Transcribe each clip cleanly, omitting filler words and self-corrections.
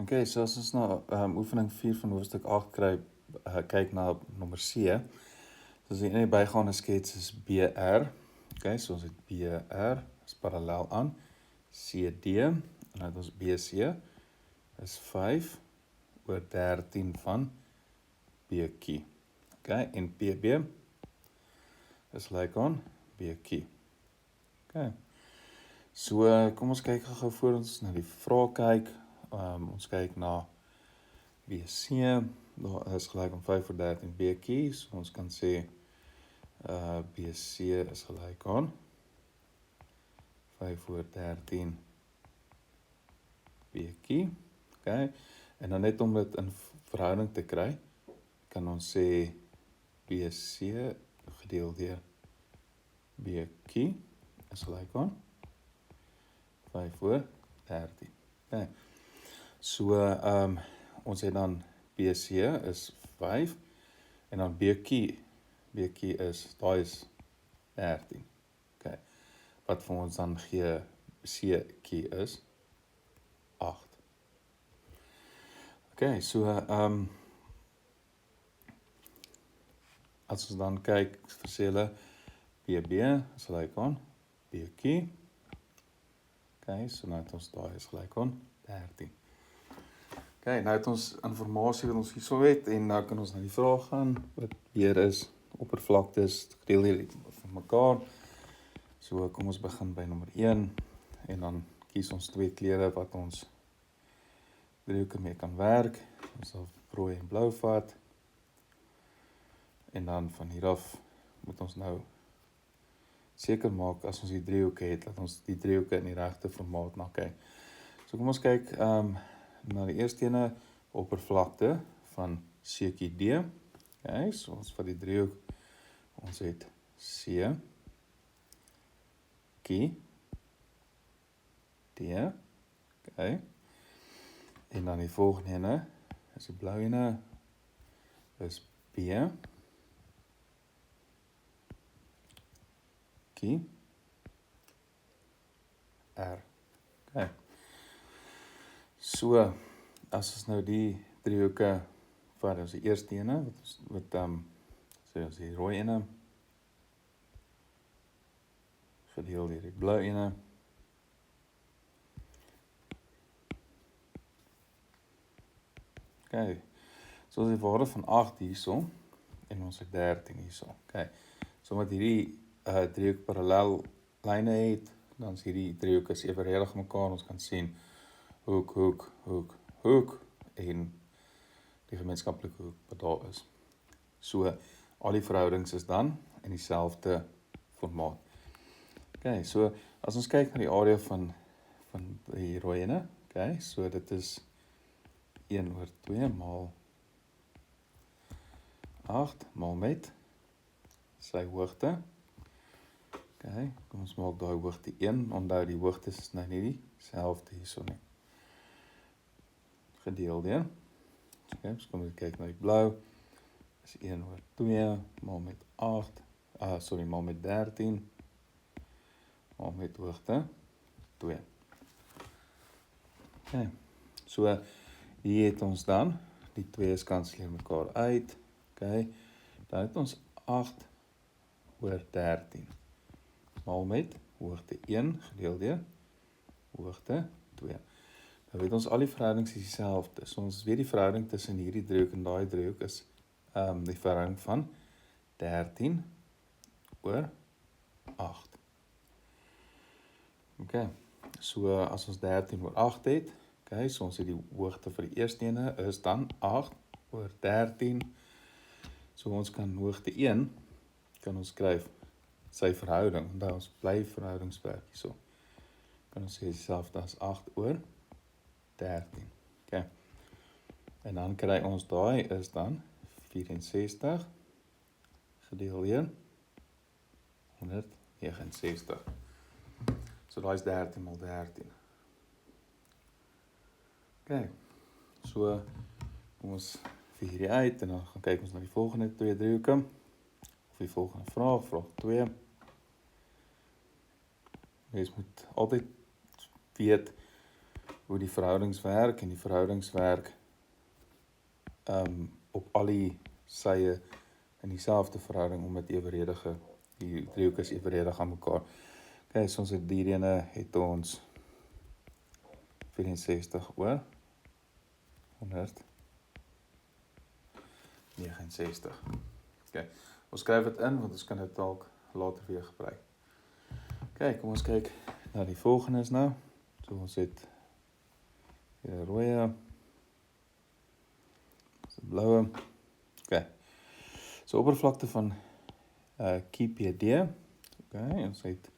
Okay, so as ons na oefening 4 van hoofstuk 8 kry, kyk na nommer C. So as die ene bygaande skets is BR. Okay, so ons het BR, is parallel aan CD, en dan het ons BC, is 5 oor 13 van BQ. Okay, en PB is like aan BQ. Okay, so kom ons kyk gou voor ons na die vraag kyk. Ons kyk na BC, daar is gelijk aan 5 oor 13 BQ, so ons kan sê BC is gelijk aan 5 oor 13 BQ. Okay. En dan net om dit in verhouding te kry, kan ons sê BC gedeel deur BQ is gelijk aan 5 oor 13. Okay. So, ons het dan BC is 5, en dan BQ is, daar is 13. Okay. Wat vir ons dan gee CQ is 8. Okay, so, as ons dan kyk, sê hulle, BB is gelijk aan BQ. Okay, so nou het ons daar is gelijk aan 13. Okay, nou het ons informasie wat ons hierso het, en nou kan ons na die vraag gaan, wat weer is, oppervlaktes, gedeel hier van mekaar. So, kom ons begin by nommer 1, en dan kies ons 2 kleure wat ons driehoeke mee kan werk. Ons sal rooi en blou vat, en dan van hier af moet ons nou seker maak, as ons die driehoeke het, dat ons die driehoeke in die regte formaat na kyk. So, kom ons kyk, na die eerste ene, oppervlakte van CQD. Okay, so ons vat die driehoek, ons het C, Q, D, okay. En dan die volgende ene, is die blou ene, is B, Q, R. Okay. So, as ons nou die driehoeke vat, ons die eerste ene, sê ons die rooi ene, gedeel deur die blou ene, okay, so ons die waarde van 8 hierso, en ons het 13 hierso, okay, so met hierdie driehoek parallel lyne het, dan is hierdie driehoek is evenredig mekaar, ons kan sien, hoek, hoek, hoek, hoek, en die gemeenskaplike hoek wat daar is. So, al die verhoudings is dan in dieselfde formaat. Okay, so, as ons kyk na die area van die rooi ene, okay, so dit is 1 oor 2 maal 8 maal met sy hoogte. Okay, kom ons maak daai hoogte 1, onthou die hoogtes is nou nie dieselfde hierso nie. Gedeel deur. Okay, so kom ons kyk na die blou, is 1 oor 2 maal met 8, maal met 13, maal met hoogte 2. Okay, so hier het ons dan, die 2's kanselleer mekaar uit, okay, dan het ons 8 oor 13, maal met hoogte 1 gedeel deur hoogte 2. Nou weet ons al die verhoudings is dieselfde, so ons weet die verhouding tussen hierdie driehoek en daai driehoek is die verhouding van 13 oor 8. Okay, so as ons 13 oor 8 het, okay, so ons het die hoogte vir die eerste ene is dan 8 oor 13, so ons kan hoogte 1, kan ons skryf sy verhouding, want ons bly verhoudingswerk hierso, kan ons sê dieselfde as 8 oor 13, okay. En dan kry ons daai is dan 64 gedeel deur 169. So daai is 13 maal 13. Okay, so kom ons vir hierdie uit, en dan gaan kyk ons na die volgende 2 driehoeke, of die volgende vraag 2. Mens moet altyd weet, hoe die verhoudings werk, en die verhoudings werk op al die sye in dieselfde verhouding, omdat die driehoek is evenredig aan mekaar. Okay, so ons het die ene het ons 64 oor 169. Okay, ons skryf dit in, want ons kan dit dalk later weer gebruik. Okay, kom ons kyk na die volgende nou. So ons het die rooie, die blauwe. Okay, so oppervlakte van QPD. Okay, ons het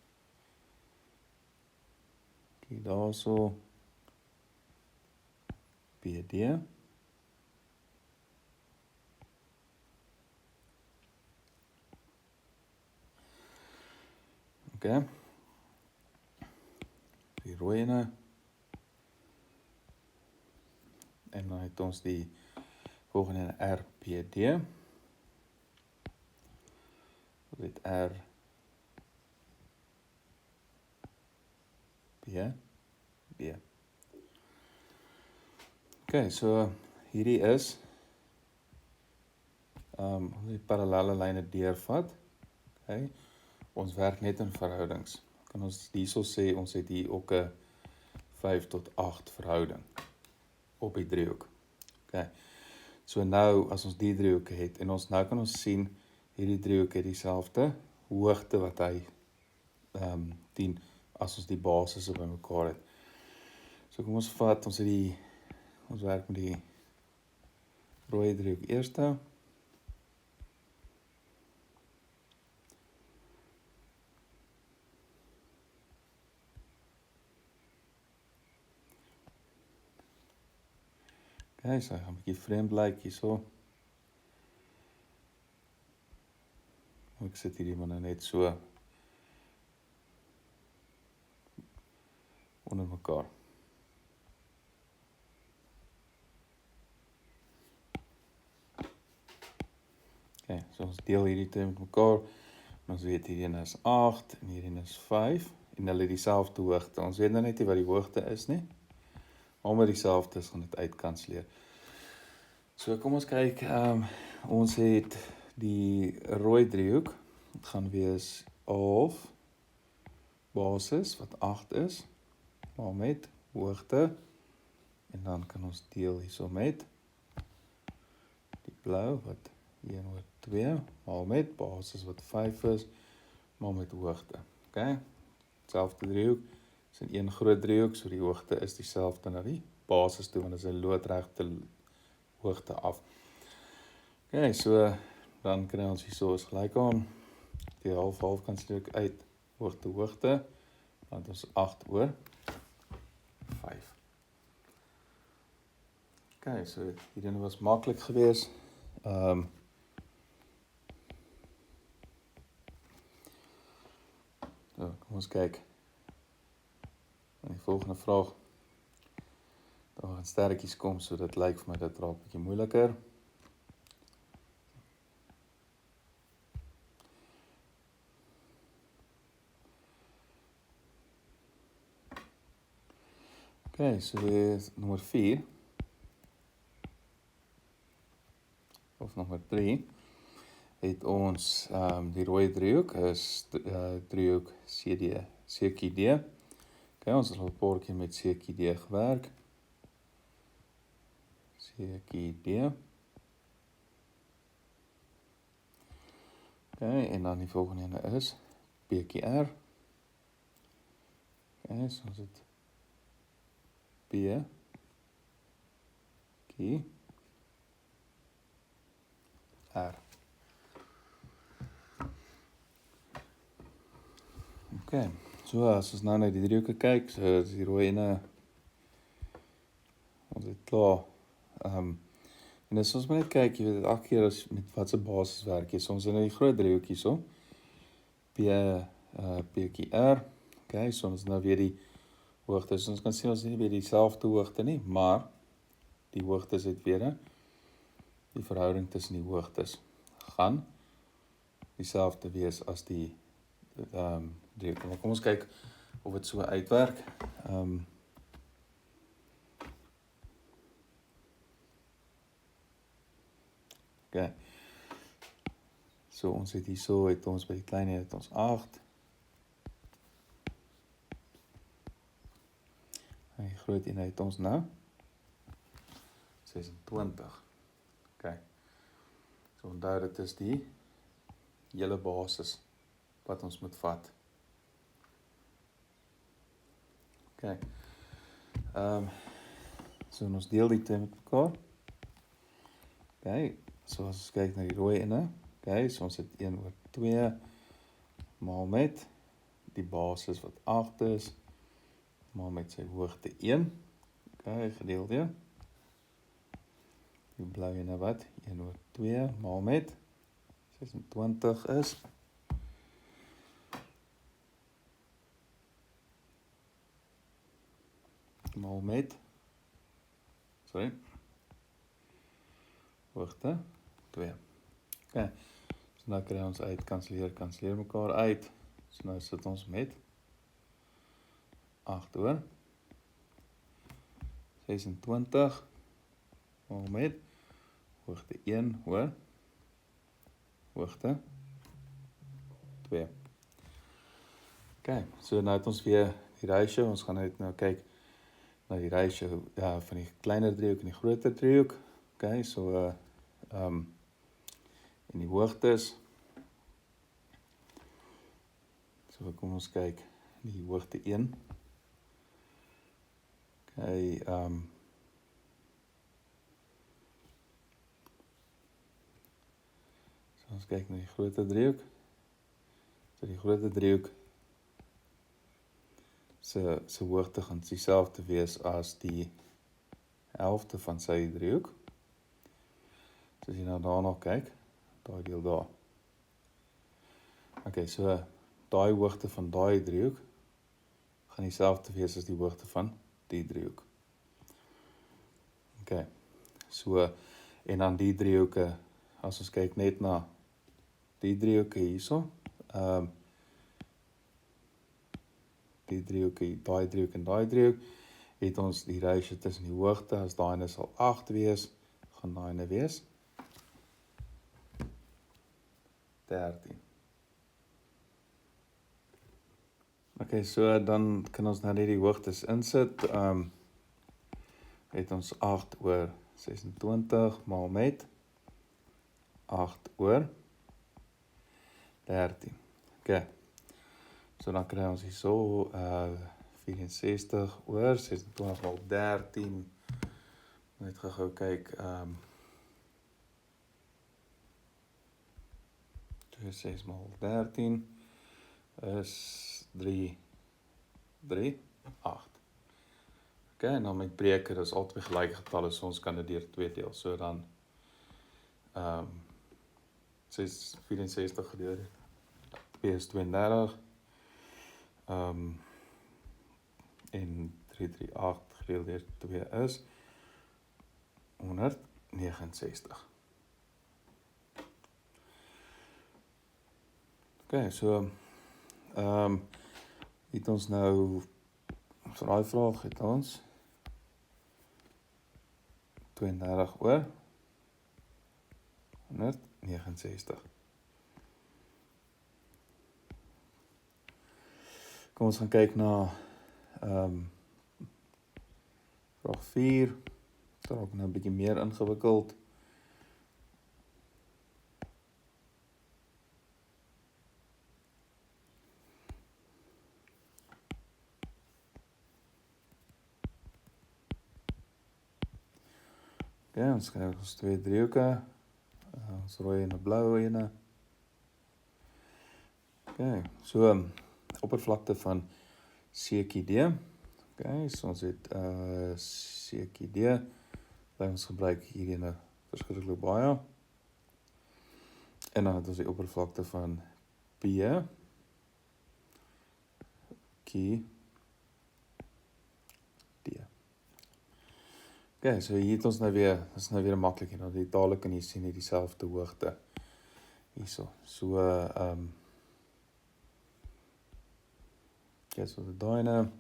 hier daarso PD. Okay. Die rooi ene. En dan het ons die volgende RPD. Ons het B. Okay, so hierdie is ons die parallelle lyne deurvat. Okay. Ons werk net in verhoudings. Kan ons hierso sê, ons het hier ook 'n 5 tot 8 verhouding op die driehoek. Okay. So nou, as ons die driehoek het, en nou kan ons sien, hierdie driehoek het dieselfde hoogte wat hy dien, as ons die basisse by mekaar het. So kom ons vat, ons werk met die rooi driehoek eerste. Okay, so hy gaan 'n bietjie vreemd lyk hierso. Ek sit hierdie maar nou net so onder mekaar. Okay, so ons deel hierdie twee met mekaar. Ons weet hierdie is 8 en hierdie is 5 en hulle het dieselfde hoogte. Ons weet nou net nie wat die hoogte is nie. Omdat dieselfde is, gaan dit uitkanselleer. So kom ons kyk, ons het die rooi driehoek, dit gaan wees half basis wat 8 is, maar met hoogte, en dan kan ons deel hierso met die blou wat 1/2, maar met basis wat 5 is, maar met hoogte. Okay? Selfde driehoek, is in een groot driehoek, so die hoogte is dieselfde na die basis toe, want dit is 'n loodregte hoogte af. Okay, so dan kry ons hierso is gelyk aan die half kanselleer ek uit hoogte, want ons 8/5. Okay, so hierdie was maklik geweest. So, kom ons kyk aan die volgende vraag. Daar gaan sterretjies kom, so dit lyk vir my dit raak 'n bietjie moeiliker. Okay, so dit nommer 4 of nommer 3 het ons die rooi driehoek is driehoek CQD. Okay, ons het al 'n paar keer met CQD gewerk. CQD. Okay, en dan die volgende ene is PQR. Okay, so ons het PQR. Okay, so as ons nou na die driehoeke kyk, so is die rooi ene, ons het klaar, en as ons maar net kyk, jy weet, elke keer as met wat se basis werk jy, so ons het nou die groot driehoek hierso, PQR, okay, so ons nou weer die hoogte, so ons kan sien ons het nie weer dieselfde hoogte nie, maar die hoogtes het weer, die verhouding tussen die hoogtes gaan dieselfde wees as die driehoek. Maar kom ons kyk of dit so uitwerk. Okay. So ons het hierso, het ons by die klein het ons 8. En die groot een het ons nou 26. Okay. So onthou dit is die hele basis wat ons moet vat. Okay. So ons deel die twee met mekaar. Okay. So as ons kyk na die rooi ene, okay, so ons het 1/2 maal met die basis wat 8 is, maal met sy hoogte 1. Okay, gedeel deur die blou ene wat 1/2 maal met 26 is. Maal met, hoogte 2. Okay, so nou kry ons uit, kanseleer mekaar uit. So nou sit ons met 8/26 maal met hoogte 1 oor hoogte 2. Okay, so nou het ons weer die ratio. Ons gaan nou kyk na die ratio van die kleiner driehoek en die groter driehoek. Okay, so en die hoogtes. So kom ons kyk die hoogte 1. Okay, so ons kyk na die groter driehoek. So die groter driehoek se hoogte gaan dieselfde wees as die helfte van sy driehoek. So as jy nou daarna kyk, daai deel daar. Okay, so daai hoogte van daai driehoek gaan dieselfde wees as die hoogte van die driehoek. Okay, so en dan die driehoeke, as ons kyk net na die driehoeke hierso, die driehoeke, daai driehoek en daai driehoek, het ons die ratio tussen die hoogte, as daai ene sal 8 wees, gaan daai ene wees 13. Okay, so dan kan ons nou net die hoogtes insit. Het ons 8/26 maal met 8/13. Okay. So dan kry ons hierso 64/26 maal 13. Net gou kyk, 6 maal 13 is 3, 8. Okay, en dan met breker is altyd gelyke getalle, so ons kan dit deur 2 deel. So dan 64 gedeel deur 2 is 32. En 338 gedeel deur 2 is 169. Okay, so het ons nou vir daai vraag het ons 32/169. Kom ons gaan kyk na vraag 4. Dit raak nou 'n bietjie meer ingewikkeld. Okay, ons skryf ons 2 driehoeke. Ons rooi en 'n blou ene. Okay, so oppervlakte van CQD. Okay, so ons het CQD. Ons gebruik hierdie ene verskriklik baie. En dan het ons die oppervlakte van PQD. Okay, so hier het ons nou weer, dit is nou weer maklik en die tale kan jy sien het dieselfde hoogte. Hierso. So okay, so daai ene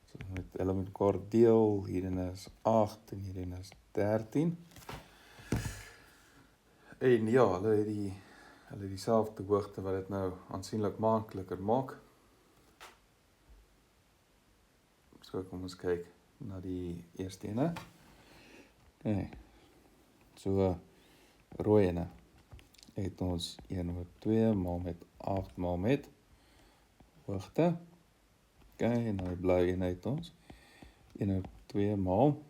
so met hulle met mekaar deel, hierin is 8 en hierin is 13. En ja, hulle het dieselfde hoogte wat dit nou aansienlik makliker maak. So kom ons kyk na die eerste ene. Okay. So rooi ene het ons 1/2 maal met 8 maal met hoogte. Okay, en die blou ene het ons 1/2 maal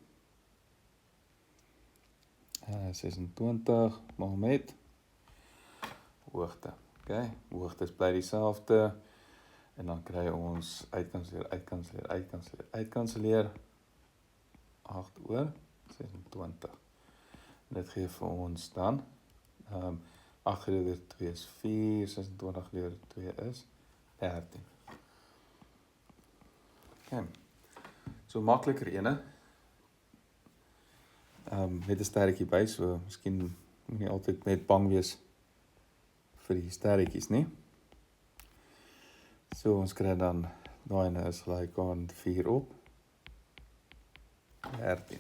26 maal met hoogte. Okay, hoogtes bly dieselfde en dan kry ons uitkanselleer 8/26. En dit gee vir ons dan 8 gedeeld deur 2 is 4, 26 gedeeld deur 2 is 13. Okay. So makliker ene. Met 'n sterretjie by, so miskien moet nie altyd net bang wees vir die sterretjies nie. So ons kry dan daai ene is gelyk aan 4 op 13.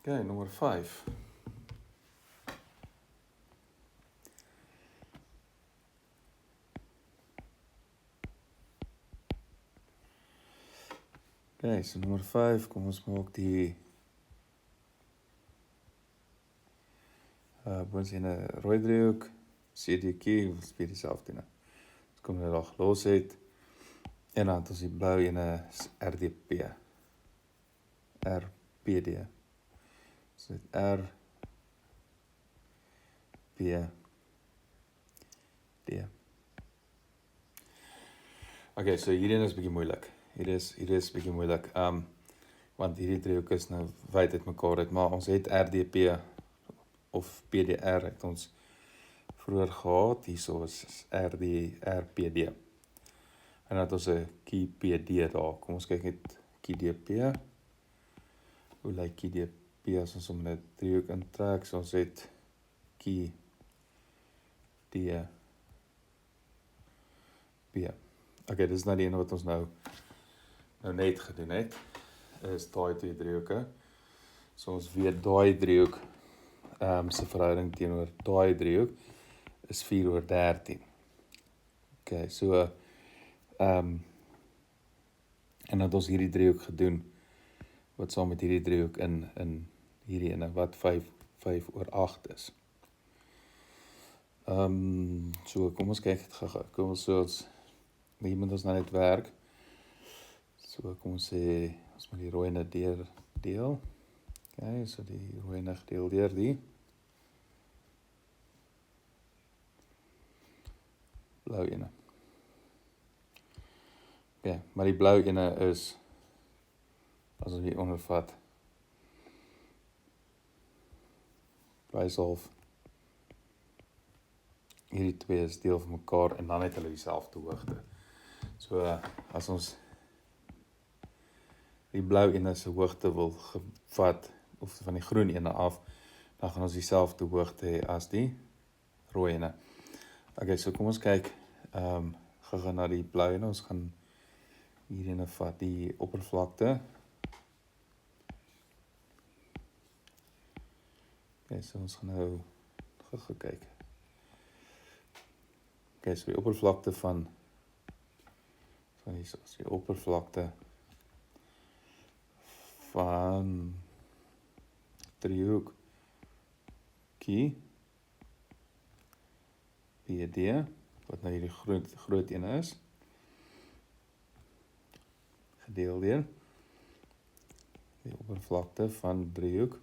Okay, nommer 5. Okay, so nommer 5, kom ons maak die boons in 'n rooi driehoek, CDQ, ons weer dieselfde ene. Dus kom jy daar los het, en dan het ons die blou ene RDP, RPD. So dit RPD. Okay, so hierin is bietjie moeilik. Hier is bietjie moeilik, want hierdie driehoek is nou wyd uit mekaar uit, maar ons het RDP of PDR het ons vroeër gehad, hierso is RPD. En dan het ons 'n KPD daar. Kom ons kyk net KDP. Hoe lyk KDP as ons hom net driehoek intrek? So ons het KDP. Okay, dis nou die ene wat ons nou net gedoen het, is daai twee driehoeke. So ons weet daai driehoek se verhouding teenoor daai driehoek is 4/13. Okay, so en dan het ons hierdie driehoek gedoen wat saam met hierdie driehoek in hierdie ene wat 5/8 is. So kom ons kyk dit gou-gou. Kom ons hier moet ons nou net werk. So kom ons sê ons moet die rooi ene deel. Okay, so die rooi ene gedeel deur die blou ene. Okay, maar die blou ene is, as ons hier ondervat, half hierdie twee is deel van mekaar en dan het hulle dieselfde hoogte. So as ons die blou ene se hoogte wil gevat, of van die groen ene af, dan gaan ons dieselfde hoogte hê as die rooi ene. Okay, so kom ons kyk gou na die blou ene. Ons gaan hier ene vat die oppervlakte. Okay, so ons gaan nou gou kyk. Okay, so die oppervlakte van die oppervlakte van driehoek KPD, wat nou hierdie groot ene is, gedeel deur die oppervlakte van driehoek.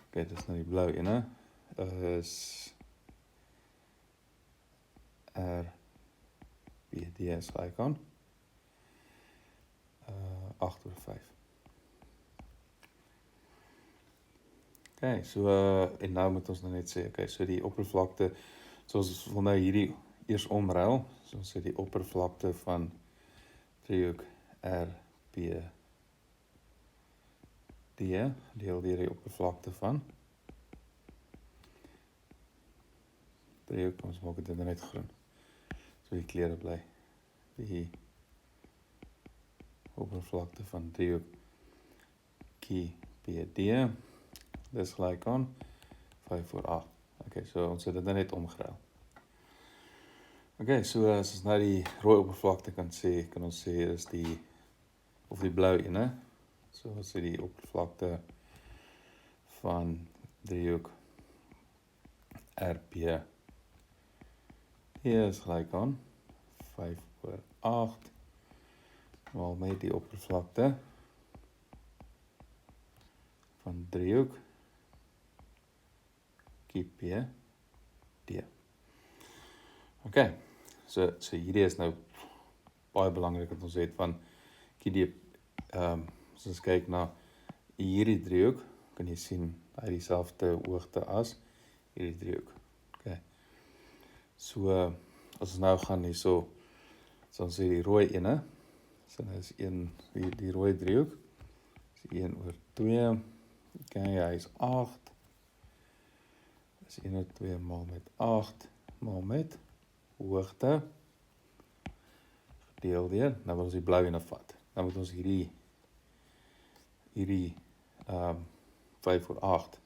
Okay, dit is nou die blou ene, is RPD is gelyk aan 8/5. Okay, so en nou moet ons nou net sê, okay, so die oppervlakte, so ons wil nou hierdie eers omruil, so ons sê die oppervlakte van driehoek RPD deel deur die oppervlakte van driehoek, ons maak dit net groen, so die kleure bly die oppervlakte van driehoek QPD, dis gelyk aan 5/8. Okay, so ons het dit net omgeruil. Okay, so as ons nou die rooi oppervlakte kan ons sê is die, of die blou ene, so ons sê die oppervlakte van driehoek RP hier is gelyk aan 5/8 maal met die oppervlakte van driehoek QPD. Okay, so hierdie is nou baie belangrik dat ons het van QD, as ons kyk na hierdie driehoek, kan jy sien, hy het dieselfde hoogte as hierdie driehoek. Okay. So, as ons nou gaan hierso, so ons sê die rooi ene, so nou is die rooi driehoek, is 1/2, okay, hy is 8, is 1/2 maal met 8, maal met hoogte, gedeel deur, nou wil ons die blou ene vat, nou moet ons hierdie 5/8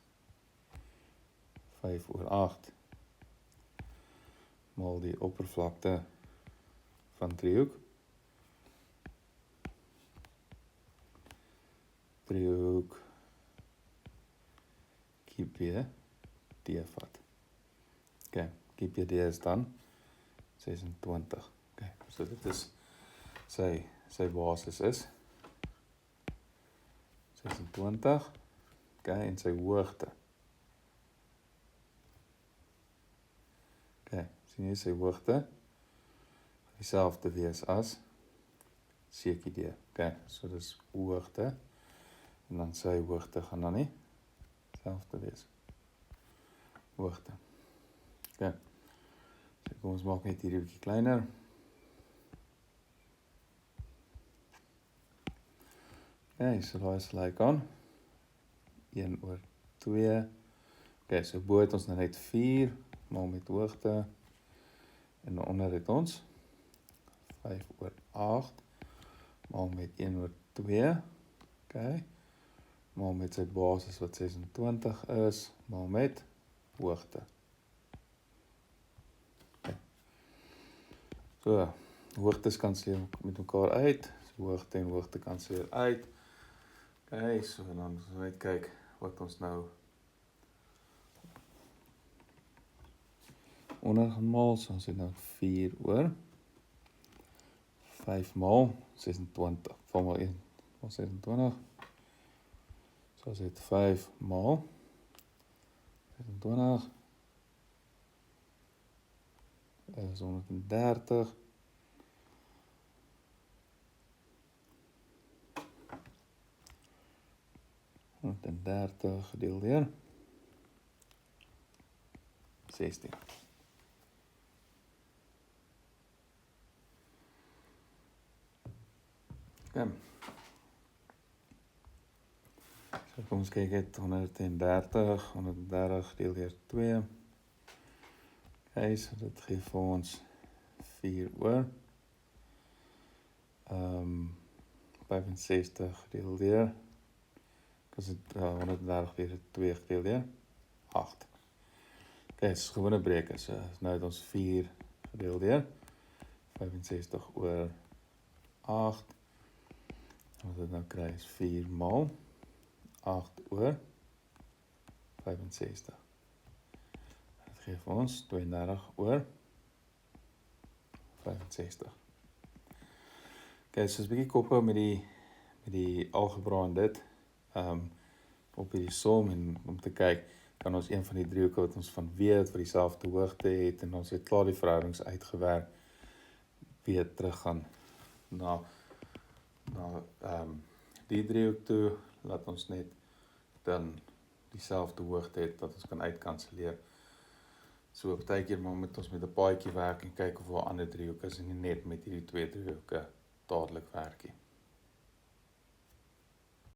maal die oppervlakte van driehoek QPD vat. Okay, QPD is dan 26. Okay, so dit is sy basis is 26. Okay, en sy hoogte. Okay, sien jy sy hoogte? Dieselfde wees as CQD. Okay, so dis hoogte. En dan sy hoogte gaan dan nie dieselfde wees. Hoogte. Okay. So kom ons maak net hierdie bietjie kleiner. Okay, so daar is gelyk aan 1/2. Okay, so bo het ons nou net 4 maal met hoogte en onder het ons 5/8 maal met 1/2. Okay. Maal met sy basis wat 26 is, maal met hoogte. Okay. So, hoogtes kanselleer met mekaar uit, so hoogte en hoogte kanselleer uit. Okay, so dan ons net kyk wat ons nou onder gaan maal, so ons het nou 4/5 maal 26, van maal 1 maal 26. So as het 5 maal 26 is 130. Gedeel deur 16. Okay. So kom ons kyk het 130 gedeel deur 2. Okay, so dit gee vir ons 4/65 gedeel deur, as dit 130 deur 2 gedeel deur 8. Okay, dit is gewone breuke, so nou het ons 4 gedeel deur 65/8. Wat dit nou kry is 4 maal 8/65. Dit gee vir ons 32/65. Okay, so is 'n bietjie koppe met die algebra en dit, op hierdie som en om te kyk, kan ons een van die driehoeke wat ons van weet, wat dieselfde hoogte het, en ons het klaar die verhoudings uitgewerk, weer terug gaan na die driehoek toe, laat ons net dan dieselfde hoogte het, dat ons kan uitkanselleer. So partykeer maar moet ons met 'n paadjie werk en kyk of daar ander driehoeke is en nie net met hierdie twee driehoeke dadelik werk nie.